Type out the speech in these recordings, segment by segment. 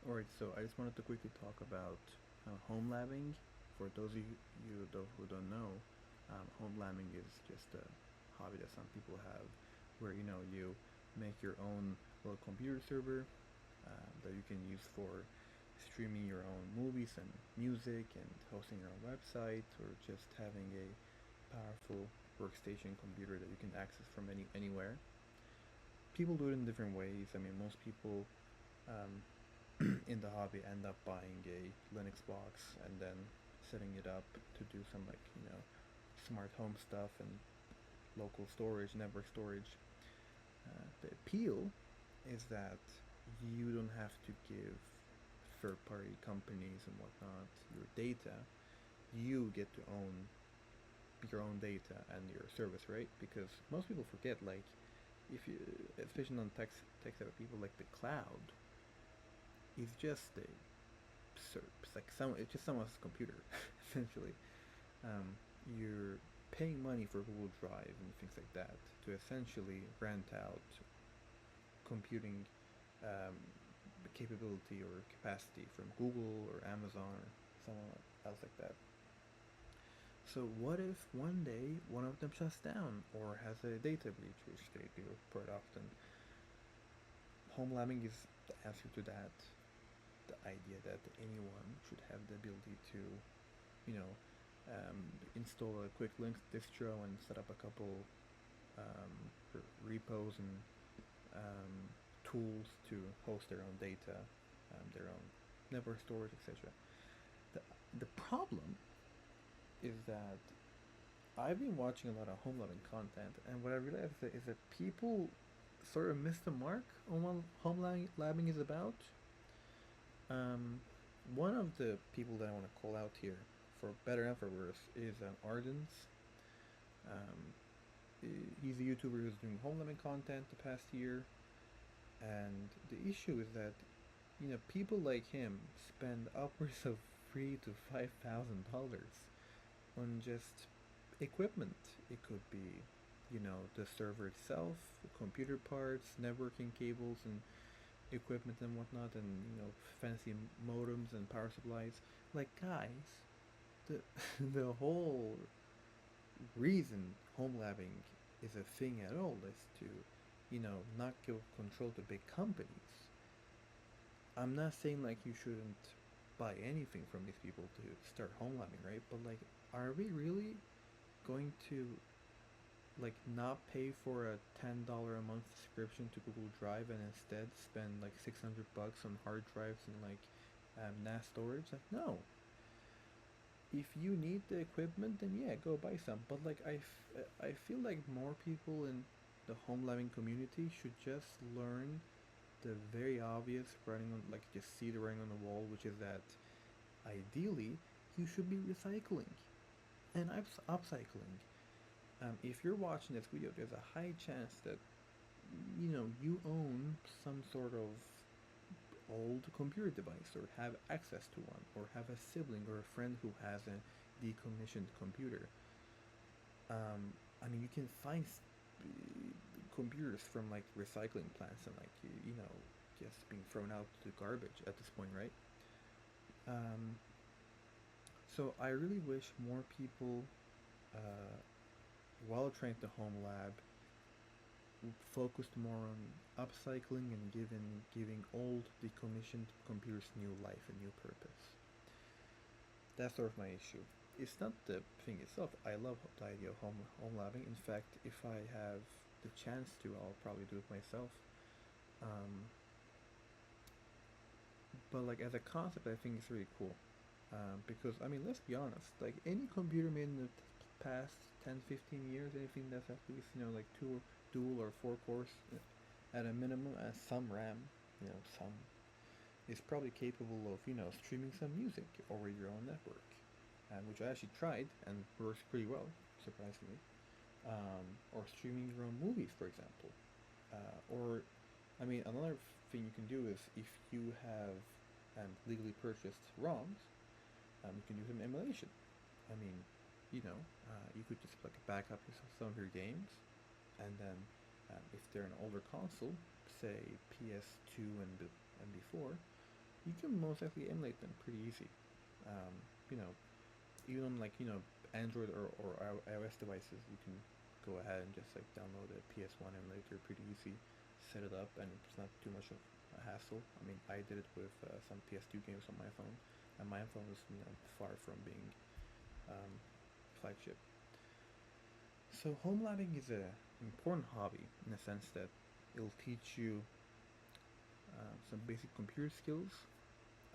Alright, so I just wanted to quickly talk about home labbing. For those of you who don't know, home labbing is just a hobby that some people have, where you make your own little computer server that you can use for streaming your own movies and music and hosting your own website, or just having a powerful workstation computer that you can access from anywhere. People do it in different ways. I mean, most people um, in the hobby end up buying a Linux box and then setting it up to do some smart home stuff and local storage, network storage. The appeal is that you don't have to give third-party companies and whatnot your data. You get to own your own data and your service, right? Because most people forget, like, if you, especially on tech savvy people, like the cloud is just a it's like it's just someone's computer essentially. You're paying money for Google Drive and things like that to essentially rent out computing um, capability or capacity from Google or Amazon or someone else like that. So what if one day one of them shuts down or has a data breach, which they do quite often? Home labbing is the answer to that. The idea that anyone should have the ability to, you know, install a quick Linux distro and set up a couple um, repos and um, tools to host their own data, their own network storage, etc. The, the problem is that I've been watching a lot of home loving content, and what I realized is that people sort of miss the mark on what home labbing is about. Um, One of the people that I want to call out here, for better and for worse, is Ardens. Um, he's a YouTuber who's doing home living content the past year, and the issue is that people like him spend upwards of $3,000 to $5,000 on just equipment. It could be, the server itself, computer parts, networking cables, and equipment and whatnot, and fancy modems and power supplies. Like, guys, the the whole reason home labbing is a thing at all is to not give control to big companies. I'm not saying like you shouldn't buy anything from these people to start home labbing, right? But like, are we really going to like not pay for a $10 a month subscription to Google Drive and instead spend like $600 on hard drives and like NAS storage? Like, no. If you need the equipment, then yeah, go buy some. But like, I feel like more people in the home living community should just learn the very obvious writing on, like, just see the writing on the wall, which is that ideally you should be recycling and upcycling. If you're watching this video, there's a high chance that you own some sort of old computer device or have access to one or have a sibling or a friend who has a decommissioned computer. I mean, you can find computers from like recycling plants and like just being thrown out to garbage at this point, right? Um, so I really wish more people, uh, while trying to home lab, focused more on upcycling and giving old decommissioned computers new life and new purpose. That's sort of my issue. It's not the thing itself. I love the idea of home labbing. In fact, if I have the chance to, I'll probably do it myself. Um, but like, as a concept, I think it's really cool. Because I mean, let's be honest. Like, any computer made in the past 10, 15 years, anything that's at least like two dual or four cores at a minimum, and some RAM, some is probably capable of streaming some music over your own network, which I actually tried and works pretty well, surprisingly. Or streaming your own movies, for example. Or, I mean, another thing you can do is, if you have legally purchased ROMs, you can do some emulation. I mean, you could just like back up some of your games, and then if they're an older console, say PS2 and before, you can most likely emulate them pretty easy. Um, you know, even on like Android or iOS devices, you can go ahead and just like download a PS1 emulator pretty easy, set it up, and it's not too much of a hassle. I mean, I did it with some PS2 games on my phone, and my phone is far from being um, flagship. So home labbing is a important hobby in the sense that it'll teach you some basic computer skills.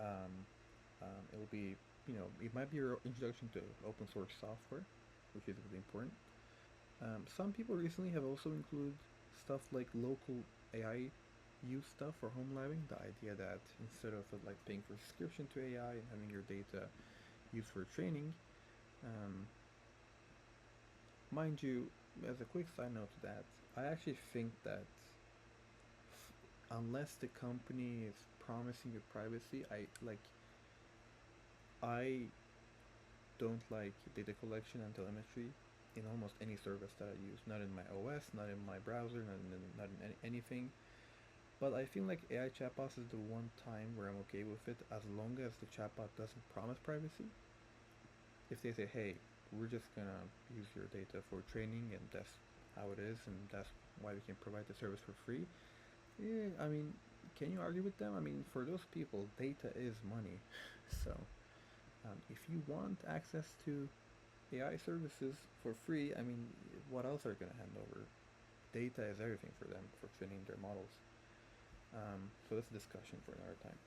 Um, it'll be, it might be your introduction to open source software, which is really important. Some people recently have also included stuff like local AI use stuff for home labbing. The idea that instead of like paying for subscription to AI and having your data used for training, um, mind you, as a quick side note to that, I actually think that unless the company is promising you privacy, I don't like data collection and telemetry in almost any service that I use. Not in my OS, not in my browser, not in anything. But I feel like AI chatbots is the one time where I'm okay with it as long as the chatbot doesn't promise privacy. If they say, hey, we're just gonna use your data for training and that's how it is and that's why we can provide the service for free. Yeah, I mean, can you argue with them? I mean, for those people, data is money. So, if you want access to AI services for free, I mean, what else are they going to hand over? Data is everything for them for training their models. So that's a discussion for another time,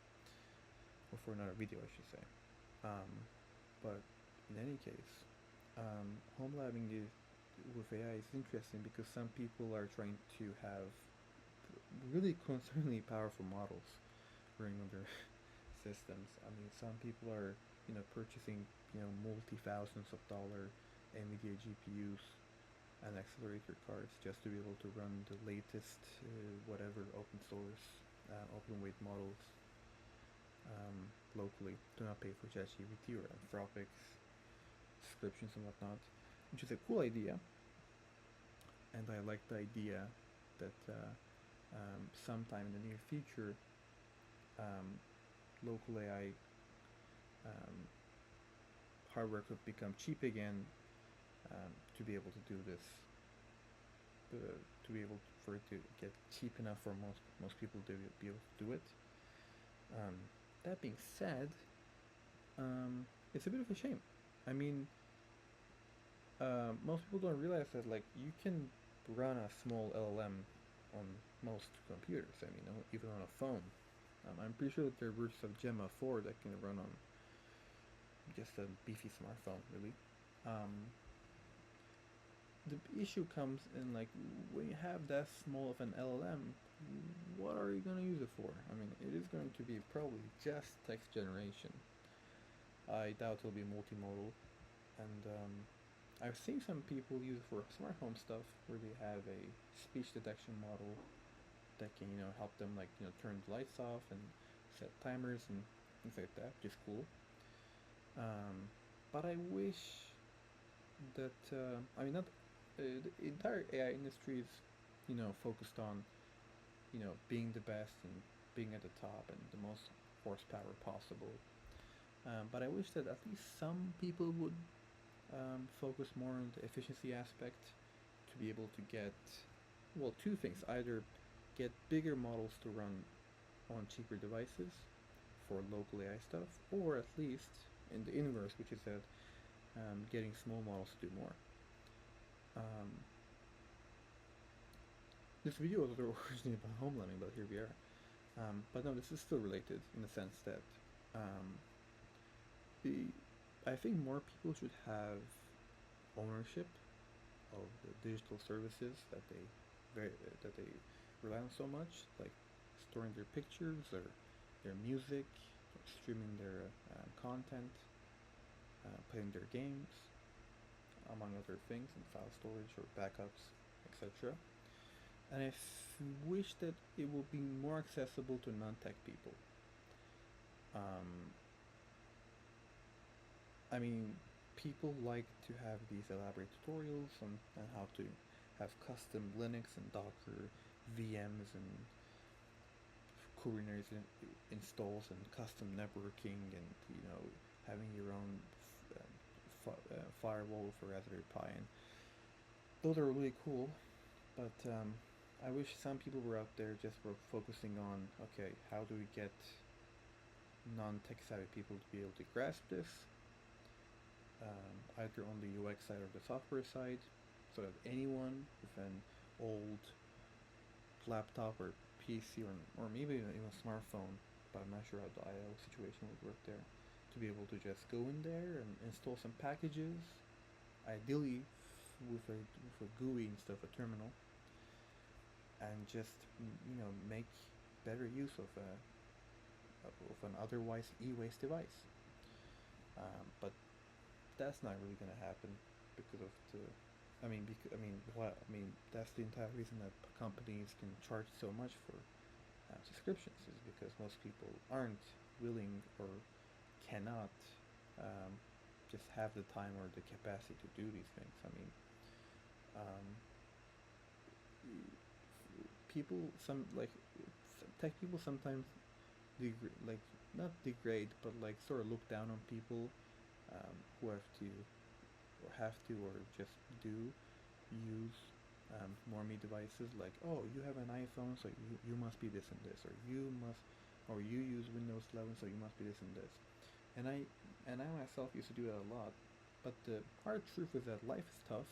or for another video, I should say. Um, but in any case, home labbing is, with AI is interesting because some people are trying to have really concerningly powerful models running on their systems. I mean, some people are, purchasing, multi thousands of dollar NVIDIA GPUs and accelerator cards just to be able to run the latest, whatever open source, open weight models locally. Do not pay for ChatGPT or Anthropic's subscriptions and whatnot, which is a cool idea. And I like the idea that sometime in the near future, um, local AI um, hardware could become cheap again to be able to do this. To be able for it to get cheap enough for most people to be able to do it. Um, that being said, it's a bit of a shame. I mean, most people don't realize that like you can run a small LLM on most computers. I mean, even on a phone. I'm pretty sure that there are versions of Gemma 4 that can run on just a beefy smartphone, really. Um, the issue comes in like when you have that small of an LLM, what are you going to use it for? I mean, it is going to be probably just text generation. I doubt it'll be multimodal, and I've seen some people use it for smart home stuff where they have a speech detection model that can help them like turn the lights off and set timers and things like that, which is cool. But I wish that I mean not the entire AI industry is focused on being the best and being at the top and the most horsepower possible. But I wish that at least some people would focus more on the efficiency aspect to be able to get, well, two things: either get bigger models to run on cheaper devices for local AI stuff, or at least in the inverse, which is that getting small models to do more. Um, this video was originally about home learning, but here we are. But no, this is still related in the sense that um, the I think more people should have ownership of the digital services that they rely on so much, like storing their pictures or their music, streaming their content, playing their games, among other things, in file storage or backups, etc. And I wish that it would be more accessible to non-tech people. Um, I mean, people like to have these elaborate tutorials on how to have custom Linux and Docker VMs and Kubernetes installs and custom networking and having your own firewall for Raspberry Pi, and those are really cool. But I wish some people were out there just were focusing on, okay, how do we get non-tech savvy people to be able to grasp this, either on the UX side or the software side, so that anyone with an old laptop or PC or maybe even a smartphone, but I'm not sure how the I/O situation would work there, to be able to just go in there and install some packages, ideally with a GUI instead of a terminal, and just make better use of an otherwise e-waste device. But that's not really going to happen because of the. That's the entire reason that companies can charge so much for subscriptions, is because most people aren't willing or cannot um, just have the time or the capacity to do these things. Um, people, tech people sometimes like not degrade, but like sort of look down on people who have to or just do use normie devices, like, oh, you have an iPhone, so you must be this and this, or you use Windows 11, so you must be this and this. And I myself used to do that a lot, but the hard truth is that life is tough.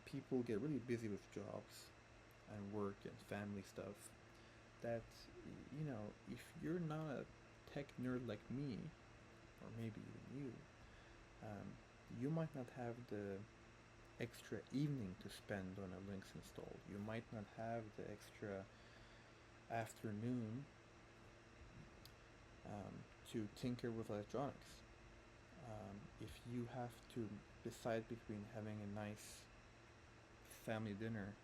People get really busy with jobs and work and family stuff. That if you're not a tech nerd like me, or maybe even you, um, you might not have the extra evening to spend on a Linux install. You might not have the extra afternoon to tinker with electronics. If you have to decide between having a nice family dinner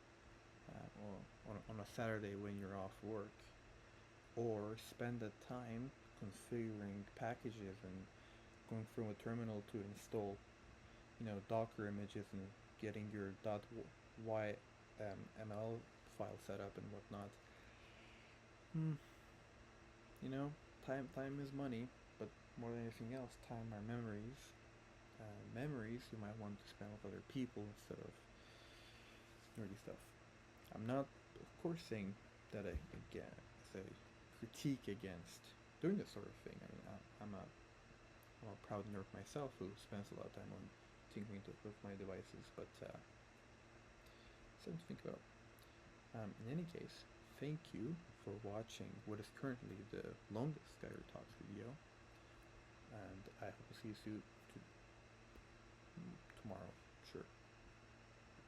or on a Saturday when you're off work, or spend the time configuring packages and going from a terminal to install, Docker images and getting your .yml file set up and whatnot. Hmm. Time is money, but more than anything else, time are memories. Memories you might want to spend with other people instead of nerdy stuff. I'm not, of course, saying that again, it's a critique against doing this sort of thing. I'm a proud nerd myself who spends a lot of time on tinkering with my devices, but something to think about. In any case, thank you for watching what is currently the longest Skyler Talks video, and I hope to see you soon.